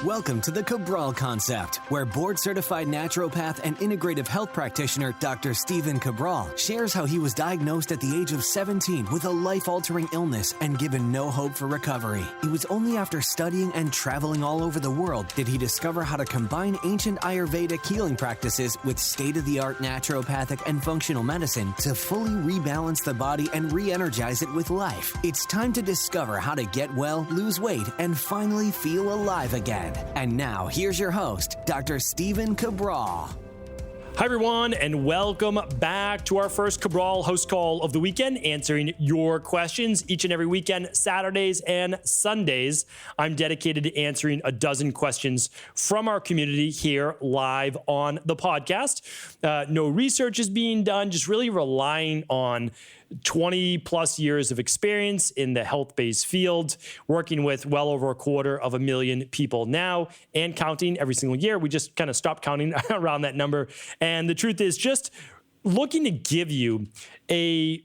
Welcome to the Cabral Concept, where board-certified naturopath and integrative health practitioner Dr. Stephen Cabral shares how he was diagnosed at the age of 17 with a life-altering illness and given no hope for recovery. It was only after studying and traveling all over the world did he discover how to combine ancient Ayurvedic healing practices with state-of-the-art naturopathic and functional medicine to fully rebalance the body and re-energize it with life. It's time to discover how to get well, lose weight, and finally feel alive again. And now, here's your host, Dr. Stephen Cabral. Hi, everyone, and welcome back to our first Cabral HouseCall of the weekend, answering your questions each and every weekend, Saturdays and Sundays. I'm dedicated to answering a dozen questions from our community here live on the podcast. No research is being done, just really relying on 20 plus years of experience in the health-based field, working with well over 250,000 people now and counting every single year. We just kind of stopped counting around that number. And the truth is just looking to give you a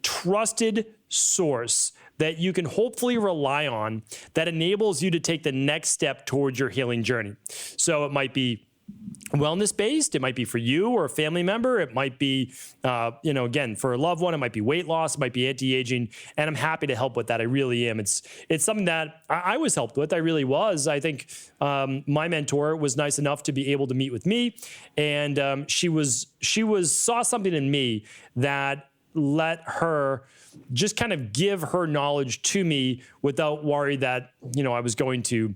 trusted source that you can hopefully rely on that enables you to take the next step towards your healing journey. So it might be wellness-based. It might be for you or a family member. It might be, again, for a loved one. It might be weight loss. It might be anti-aging. And I'm happy to help with that. I really am. It's something that I was helped with. I really was. I think my mentor was nice enough to be able to meet with me. And she saw something in me that let her just kind of give her knowledge to me without worry that, I was going to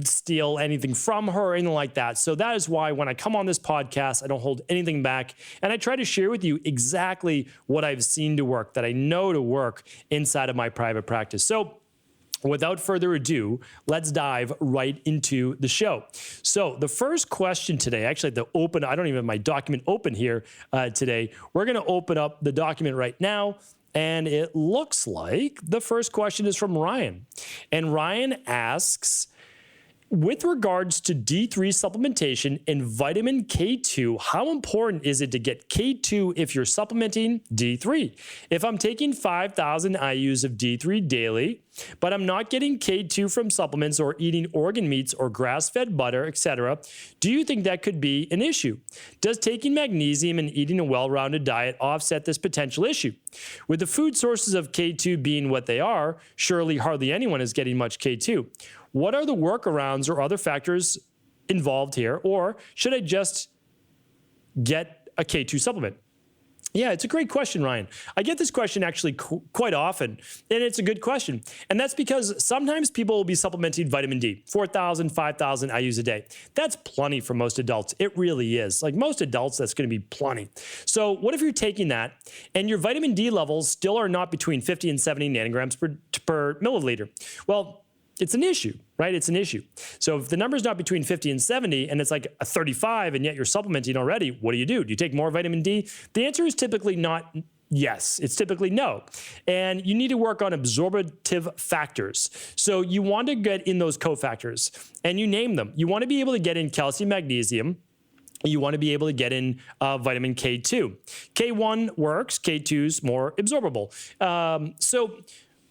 steal anything from her or anything like that. So that is why when I come on this podcast, I don't hold anything back. And I try to share with you exactly what I've seen to work, that I know to work inside of my private practice. So without further ado, let's dive right into the show. So the first question today, actually I don't even have my document open here today. We're going to open up the document right now. And it looks like the first question is from Ryan. And Ryan asks, with regards to D3 supplementation and vitamin K2, how important is it to get K2 if you're supplementing D3? If I'm taking 5,000 IUs of D3 daily, but I'm not getting K2 from supplements or eating organ meats or grass-fed butter, etc., do you think that could be an issue? Does taking magnesium and eating a well-rounded diet offset this potential issue? With the food sources of K2 being what they are, surely hardly anyone is getting much K2. What are the workarounds or other factors involved here? Or should I just get a K2 supplement? Yeah, it's a great question, Ryan. I get this question actually quite often, and it's a good question. And that's because sometimes people will be supplementing vitamin D, 4,000, 5,000 IUs a day. That's plenty for most adults. It really is. Like most adults, that's going to be plenty. So what if you're taking that and your vitamin D levels still are not between 50 and 70 nanograms per milliliter? Well, it's an issue, right? It's an issue. So if the number's not between 50 and 70 and it's like a 35 and yet you're supplementing already, what do? Do you take more vitamin D? The answer is typically not yes. It's typically no. And you need to work on absorptive factors. So you want to get in those cofactors and you name them. You want to be able to get in calcium, magnesium. You want to be able to get in vitamin K2. K1 works. K2's more absorbable.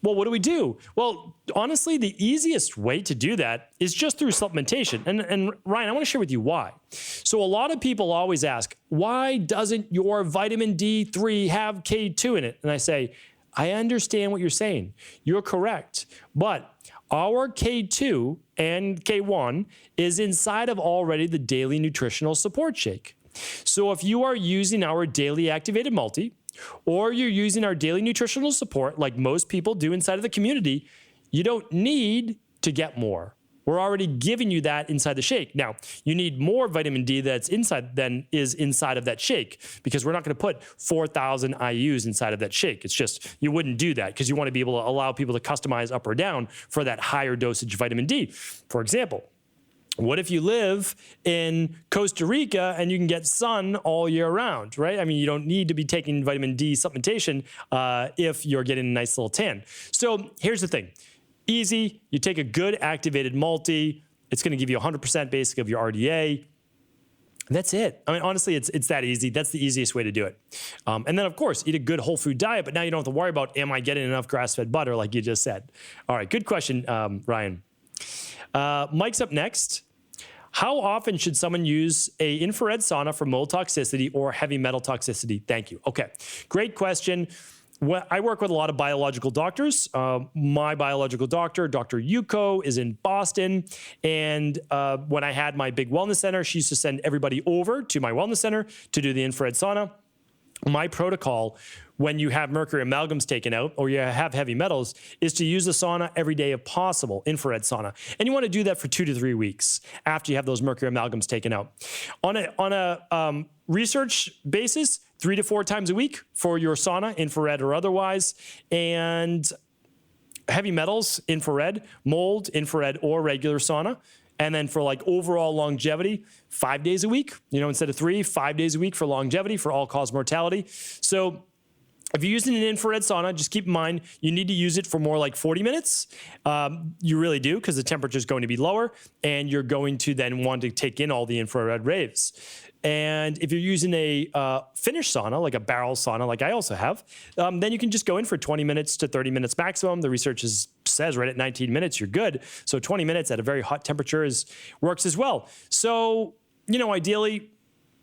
Well, what do? Well, honestly, the easiest way to do that is just through supplementation. And Ryan, I want to share with you why. So a lot of people always ask, why doesn't your vitamin D3 have K2 in it? And I say, I understand what you're saying. You're correct. But our K2 and K1 is inside of already the daily nutritional support shake. So if you are using our daily activated multi, or you're using our daily nutritional support like most people do inside of the community, you don't need to get more. We're already giving you that inside the shake. Now, you need more vitamin D that's inside than is inside of that shake because we're not going to put 4,000 IUs inside of that shake. It's just, you wouldn't do that because you want to be able to allow people to customize up or down for that higher dosage vitamin D. For example, what if you live in Costa Rica and you can get sun all year round, right? I mean, you don't need to be taking vitamin D supplementation if you're getting a nice little tan. So here's the thing. Easy. You take a good activated multi. It's going to give you 100% basic of your RDA. That's it. I mean, honestly, it's that easy. That's the easiest way to do it. And then, of course, eat a good whole food diet, but now you don't have to worry about, am I getting enough grass-fed butter like you just said? All right, good question, Ryan. Mike's up next. How often should someone use a infrared sauna for mold toxicity or heavy metal toxicity? Thank you. Okay, great question. I work with a lot of biological doctors. My biological doctor, Dr. Yuko, is in Boston. And when I had my big wellness center, she used to send everybody over to my wellness center to do the infrared sauna. My protocol when you have mercury amalgams taken out or you have heavy metals is to use the sauna every day if possible, infrared sauna. And you want to do that for 2 to 3 weeks after you have those mercury amalgams taken out. On a research basis, 3 to 4 times a week for your sauna, infrared or otherwise. And heavy metals, infrared, mold, infrared or regular sauna. And then for like overall longevity, 5 days a week, instead of 3, 5 days a week for longevity for all-cause mortality. So if you're using an infrared sauna, just keep in mind, you need to use it for more like 40 minutes. You really do, because the temperature is going to be lower and you're going to then want to take in all the infrared rays. And if you're using a finished sauna, like a barrel sauna, like I also have, then you can just go in for 20 minutes to 30 minutes maximum. The research says right at 19 minutes, you're good. So 20 minutes at a very hot temperature works as well. So, ideally,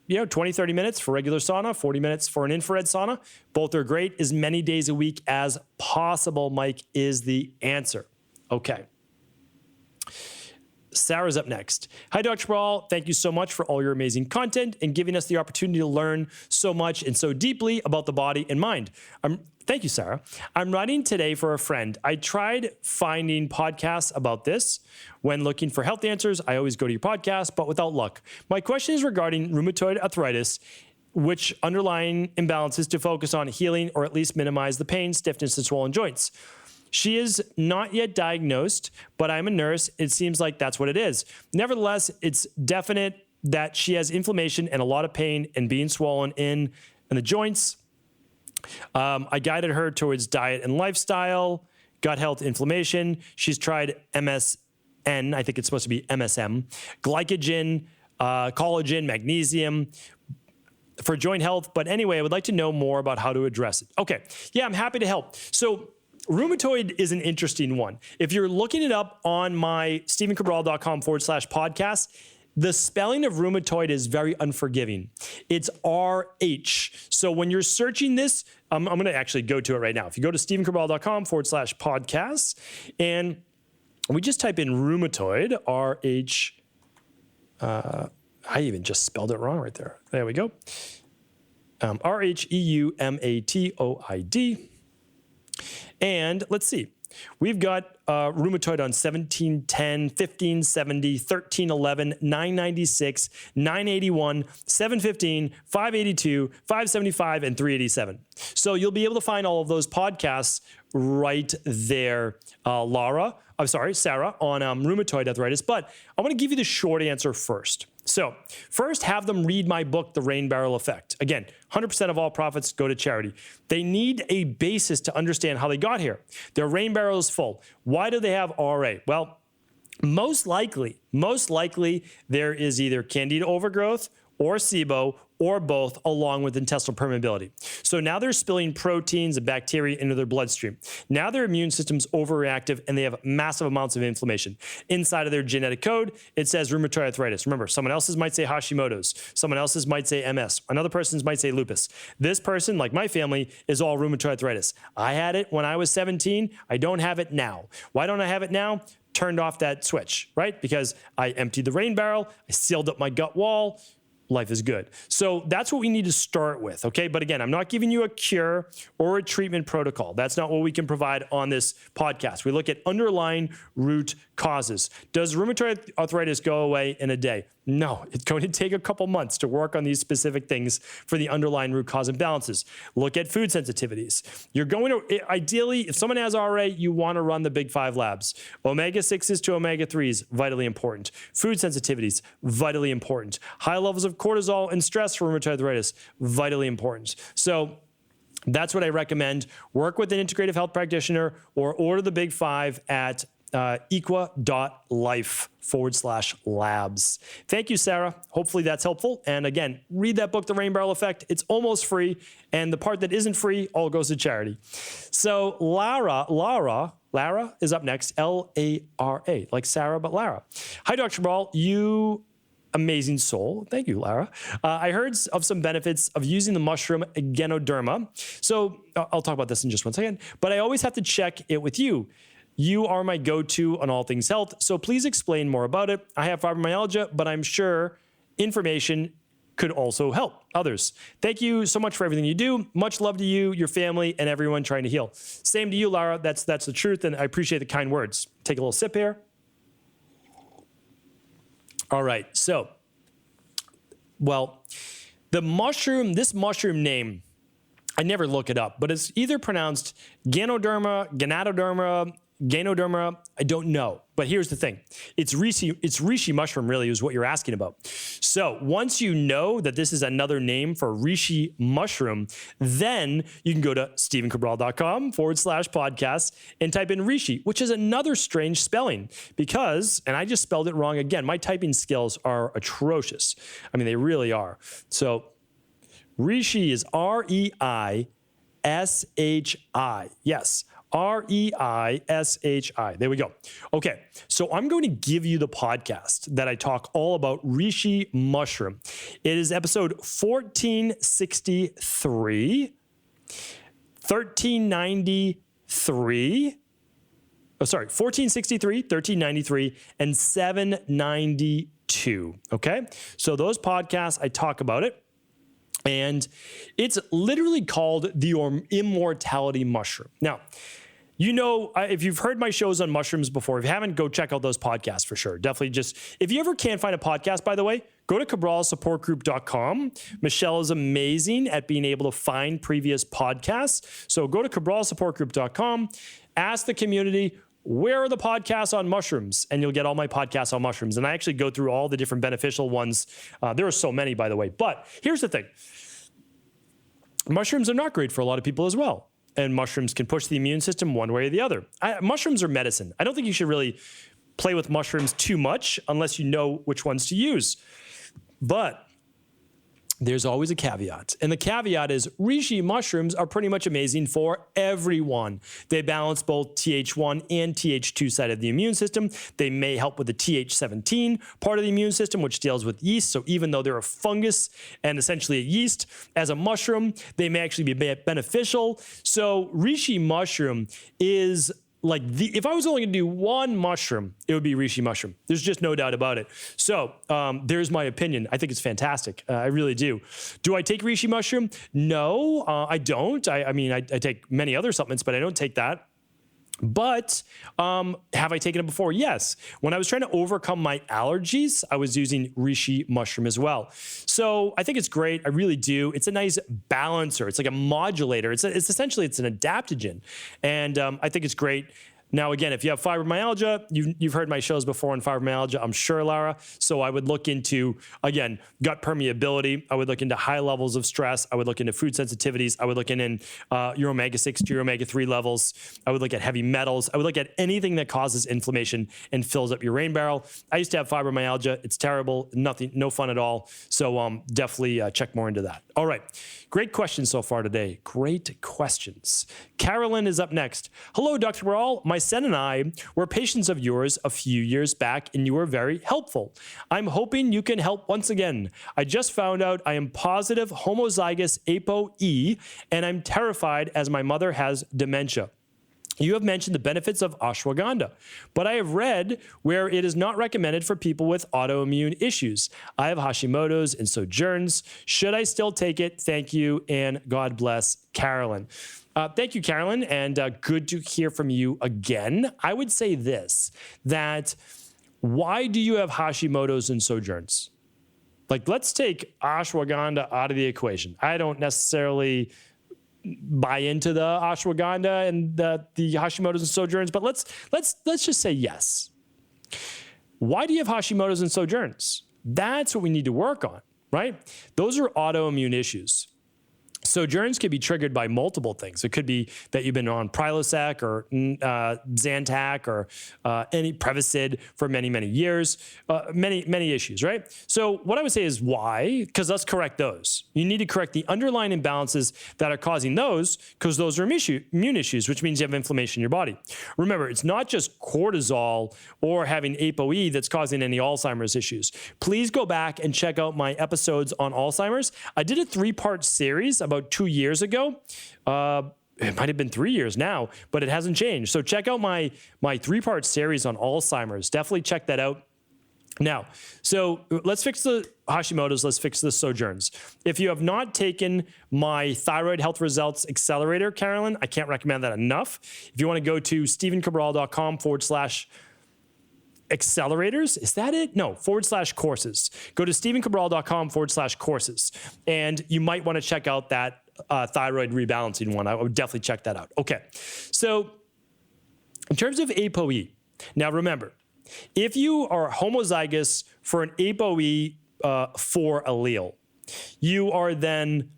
20, 30 minutes for regular sauna, 40 minutes for an infrared sauna. Both are great. As many days a week as possible, Mike, is the answer. Okay. Sarah's up next. Hi, Dr. Cabral. Thank you so much for all your amazing content and giving us the opportunity to learn so much and so deeply about the body and mind. Thank you, Sarah. I'm writing today for a friend. I tried finding podcasts about this. When looking for health answers, I always go to your podcast, but without luck. My question is regarding rheumatoid arthritis, which underlying imbalances to focus on healing or at least minimize the pain, stiffness, and swollen joints. She is not yet diagnosed, but I'm a nurse. It seems like that's what it is. Nevertheless, it's definite that she has inflammation and a lot of pain and being swollen in the joints. I guided her towards diet and lifestyle, gut health, inflammation. She's tried MSM, I think it's supposed to be MSM, glycogen, collagen, magnesium for joint health. But anyway, I would like to know more about how to address it. Okay, yeah, I'm happy to help. So rheumatoid is an interesting one. If you're looking it up on my stephencabral.com/podcast, the spelling of rheumatoid is very unforgiving. It's RH. So when you're searching this, I'm going to actually go to it right now. If you go to stephencabral.com/podcast and we just type in rheumatoid, RH, I even just spelled it wrong right there. There we go. RHEUMATOID. And let's see. We've got rheumatoid on 1710, 1570, 1311, 996, 981, 715, 582, 575, and 387. So you'll be able to find all of those podcasts right there, Sarah, on rheumatoid arthritis. But I want to give you the short answer first. So first, have them read my book, The Rain Barrel Effect. Again, 100% of all profits go to charity. They need a basis to understand how they got here. Their rain barrel is full. Why do they have RA? Well, most likely, there is either candida overgrowth or SIBO or both, along with intestinal permeability. So now they're spilling proteins and bacteria into their bloodstream. Now their immune system's overreactive and they have massive amounts of inflammation. Inside of their genetic code, it says rheumatoid arthritis. Remember, someone else's might say Hashimoto's. Someone else's might say MS. Another person's might say lupus. This person, like my family, is all rheumatoid arthritis. I had it when I was 17. I don't have it now. Why don't I have it now? Turned off that switch, right? Because I emptied the rain barrel, I sealed up my gut wall, life is good. So that's what we need to start with, okay? But again, I'm not giving you a cure or a treatment protocol. That's not what we can provide on this podcast. We look at underlying root causes. Does rheumatoid arthritis go away in a day? No, it's going to take a couple months to work on these specific things for the underlying root cause imbalances. Look at food sensitivities. You're going to, ideally, if someone has RA, you want to run the big 5 labs. Omega-6s to omega-3s, vitally important. Food sensitivities, vitally important. High levels of cortisol and stress for rheumatoid arthritis, vitally important. So that's what I recommend. Work with an integrative health practitioner or order the big 5 at equa.life/labs. Thank you, Sarah. Hopefully that's helpful. And again, read that book, The Rain Barrel Effect. It's almost free. And the part that isn't free all goes to charity. So Lara Lara is up next, Lara, like Sarah, but Lara. Hi, Dr. Cabral, you amazing soul. Thank you, Lara. I heard of some benefits of using the mushroom Ganoderma. So I'll talk about this in just one second, but I always have to check it with you. You are my go-to on all things health, so please explain more about it. I have fibromyalgia, but I'm sure information could also help others. Thank you so much for everything you do. Much love to you, your family, and everyone trying to heal. Same to you, Lara. That's the truth, and I appreciate the kind words. Take a little sip here. All right, so, well, this mushroom name, I never look it up, but it's either pronounced Ganoderma, I don't know. But here's the thing. It's reishi mushroom, really, is what you're asking about. So once you know that this is another name for reishi mushroom, then you can go to stevencabral.com/podcast and type in reishi, which is another strange spelling because, and I just spelled it wrong again, my typing skills are atrocious. I mean, they really are. So reishi is R-E-I-S-H-I. Yes. R-E-I-S-H-I. There we go. Okay, so I'm going to give you the podcast that I talk all about reishi mushroom. It is episode 1463, 1463, 1393, and 792. Okay, so those podcasts, I talk about it. And it's literally called the immortality mushroom. Now, you know, if you've heard my shows on mushrooms before, if you haven't, go check out those podcasts for sure. Definitely if you ever can't find a podcast, by the way, go to cabralsupportgroup.com. Michelle is amazing at being able to find previous podcasts. So go to cabralsupportgroup.com, ask the community, where are the podcasts on mushrooms? And you'll get all my podcasts on mushrooms. And I actually go through all the different beneficial ones. There are so many, by the way. But here's the thing. Mushrooms are not great for a lot of people as well. And mushrooms can push the immune system one way or the other. Mushrooms are medicine. I don't think you should really play with mushrooms too much unless you know which ones to use. But there's always a caveat. And the caveat is reishi mushrooms are pretty much amazing for everyone. They balance both Th1 and Th2 side of the immune system. They may help with the Th17 part of the immune system, which deals with yeast. So even though they're a fungus and essentially a yeast, as a mushroom, they may actually be beneficial. So reishi mushroom is like if I was only going to do one mushroom, it would be reishi mushroom. There's just no doubt about it. So there's my opinion. I think it's fantastic. I really do. Do I take reishi mushroom? No, I don't. I mean, I take many other supplements, but I don't take that. But have I taken it before? Yes. When I was trying to overcome my allergies, I was using reishi mushroom as well. So I think it's great. I really do. It's a nice balancer. It's like a modulator. It's essentially an adaptogen. And I think it's great. Now, again, if you have fibromyalgia, you've heard my shows before on fibromyalgia, I'm sure, Lara. So I would look into, again, gut permeability. I would look into high levels of stress. I would look into food sensitivities. I would look in your omega-6 to your omega-3 levels. I would look at heavy metals. I would look at anything that causes inflammation and fills up your rain barrel. I used to have fibromyalgia. It's terrible. Nothing, no fun at all. So definitely check more into that. All right. Great questions so far today. Great questions. Carolyn is up next. Hello, Dr. Cabral. My son and I were patients of yours a few years back, and you were very helpful. I'm hoping you can help once again. I just found out I am positive homozygous ApoE, and I'm terrified as my mother has dementia. You have mentioned the benefits of ashwagandha, but I have read where it is not recommended for people with autoimmune issues. I have Hashimoto's and Sojourns. Should I still take it? Thank you, and God bless, Carolyn. Thank you, Carolyn, and good to hear from you again. I would say this, that why do you have Hashimoto's and Sojourns? Like, let's take ashwagandha out of the equation. I don't necessarily buy into the ashwagandha and the Hashimoto's and Sojourns, but let's just say yes. Why do you have Hashimoto's and Sojourns? That's what we need to work on, right? Those are autoimmune issues. Sojourns could be triggered by multiple things. It could be that you've been on Prilosec or Zantac or any Prevacid for many, many years, many issues, right? So what I would say is why? Because let's correct those. You need to correct the underlying imbalances that are causing those, because those are immune issues, which means you have inflammation in your body. Remember, it's not just cortisol or having ApoE that's causing any Alzheimer's issues. Please go back and check out my episodes on Alzheimer's. I did a 3-part series about 2 years ago. It might have been 3 years now, but it hasn't changed. So check out my 3-part series on Alzheimer's. Definitely check that out. Now, so let's fix the Hashimoto's, let's fix the Sojourns. If you have not taken my Thyroid Health Results Accelerator, Carolyn, I can't recommend that enough. If you want to go to stephencabral.com/accelerators. Is that it? No, /courses. Go to stephencabral.com/courses. And you might want to check out that thyroid rebalancing one. I would definitely check that out. Okay. So in terms of ApoE, now remember, if you are homozygous for an ApoE 4 allele, you are then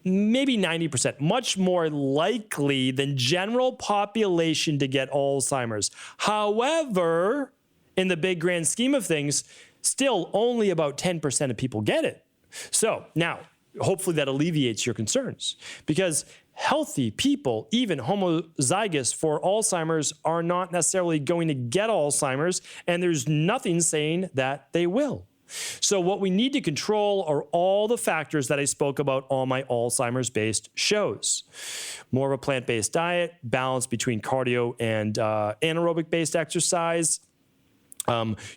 maybe 90%, much more likely than general population to get Alzheimer's. However, in the big grand scheme of things, still only about 10% of people get it. So now, hopefully that alleviates your concerns, because healthy people, even homozygous for Alzheimer's, are not necessarily going to get Alzheimer's, and there's nothing saying that they will. So what we need to control are all the factors that I spoke about on my Alzheimer's-based shows. More of a plant-based diet, balance between cardio and anaerobic-based exercise,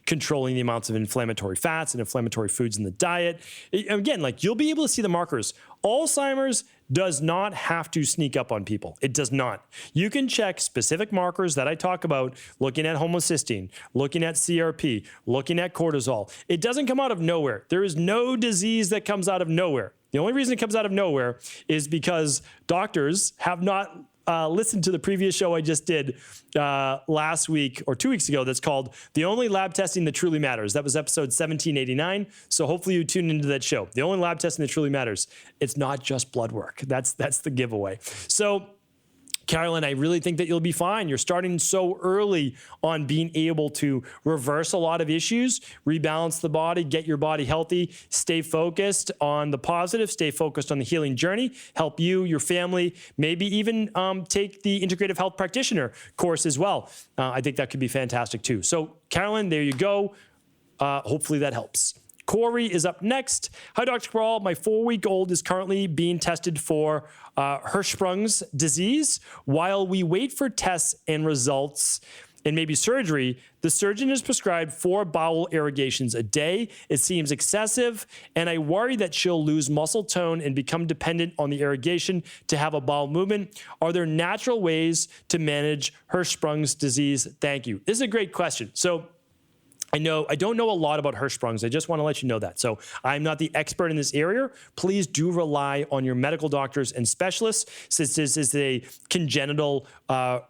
controlling the amounts of inflammatory fats and inflammatory foods in the diet. Again, like, you'll be able to see the markers. Alzheimer's does not have to sneak up on people. It does not. You can check specific markers that I talk about, looking at homocysteine, looking at CRP, looking at cortisol. It doesn't come out of nowhere. There is no disease that comes out of nowhere. The only reason it comes out of nowhere is because doctors have not listen to the previous show I just did last week or 2 weeks ago that's called The Only Lab Testing That Truly Matters. That was episode 1789. So hopefully you tune into that show. The only lab testing that truly matters. It's not just blood work. That's the giveaway. So Carolyn, I really think that you'll be fine. You're starting so early on being able to reverse a lot of issues, rebalance the body, get your body healthy, stay focused on the positive, stay focused on the healing journey, help you, your family, maybe even take the Integrative Health Practitioner course as well. I think that could be fantastic too. So Carolyn, there you go. Hopefully that helps. Corey is up next. Hi, Dr. Cabral. My 4-week-old is currently being tested for Hirschsprung's disease. While we wait for tests and results and maybe surgery, the surgeon has prescribed 4 bowel irrigations a day. It seems excessive, and I worry that she'll lose muscle tone and become dependent on the irrigation to have a bowel movement. Are there natural ways to manage Hirschsprung's disease? Thank you. This is a great question. So I don't know a lot about Hirschsprung's. I just want to let you know that. So I'm not the expert in this area. Please do rely on your medical doctors and specialists, since this is a congenital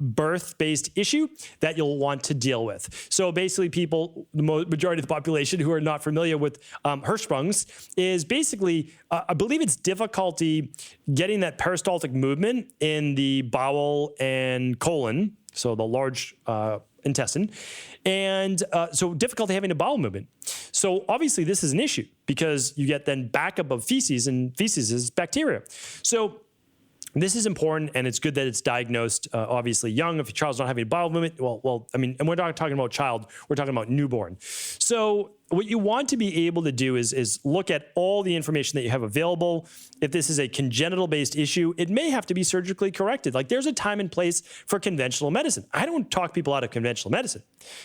birth-based issue that you'll want to deal with. So basically, people, the majority of the population who are not familiar with Hirschsprung's is basically, I believe it's difficulty getting that peristaltic movement in the bowel and colon, so the large intestine, and so difficulty having a bowel movement. So obviously this is an issue because you get then backup of feces, and feces is bacteria. So this is important, and it's good that it's diagnosed obviously young. If your child's not having a bowel movement, well, I mean, and we're not talking about child, we're talking about newborn. So what you want to be able to do is look at all the information that you have available. If this is a congenital-based issue, it may have to be surgically corrected. Like, there's a time and place for conventional medicine. I don't talk people out of conventional medicine.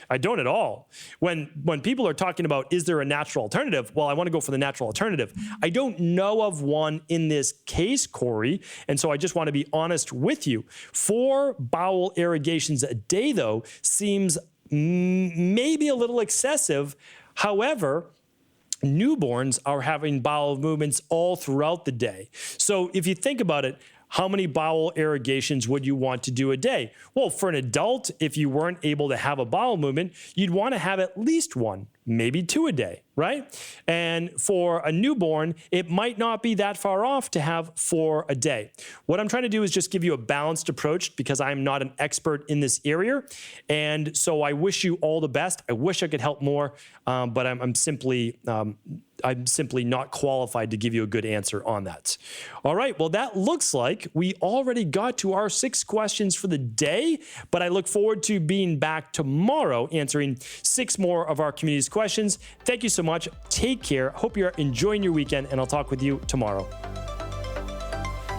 I don't at all. When people are talking about, is there a natural alternative? Well, I want to go for the natural alternative. I don't know of one in this case, Corey, and so I just want to be honest with you. 4 bowel irrigations a day, though, seems maybe a little excessive. However, newborns are having bowel movements all throughout the day. So if you think about it, How many bowel irrigations would you want to do a day? Well, for an adult, if you weren't able to have a bowel movement, you'd want to have at least one, maybe 2 a day, right? And for a newborn, it might not be that far off to have 4 a day. What I'm trying to do is just give you a balanced approach because I'm not an expert in this area. And so I wish you all the best. I wish I could help more, but I'm simply not qualified to give you a good answer on that. All right, well, that looks like we already got to our 6 questions for the day, but I look forward to being back tomorrow answering 6 more of our community's questions. Thank you so much. Take care. Hope you're enjoying your weekend, and I'll talk with you tomorrow.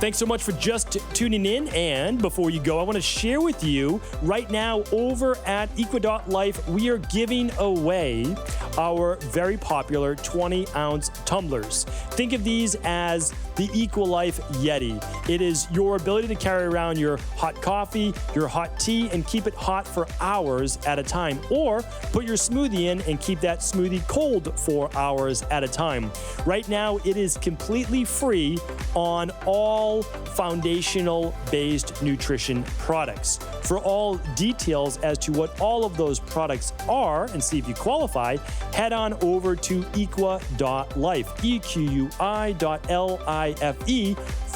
Thanks so much for just tuning in. And before you go, I want to share with you right now over at Equa.life, we are giving away our very popular 20-ounce tumblers. Think of these as the EquaLife Yeti. It is your ability to carry around your hot coffee, your hot tea, and keep it hot for hours at a time, or put your smoothie in and keep that smoothie cold for hours at a time. Right now, it is completely free on all foundational-based nutrition products. For all details as to what all of those products are and see if you qualify, head on over to Equa.life, EQUI.LIFE,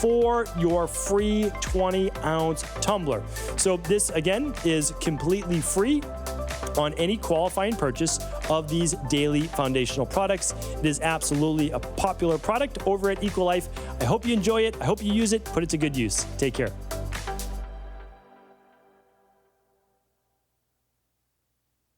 for your free 20-ounce tumbler. So this, again, is completely free on any qualifying purchase of these daily foundational products. It is absolutely a popular product over at EquaLife. I hope you enjoy it. I hope you use it. Put it to good use. Take care.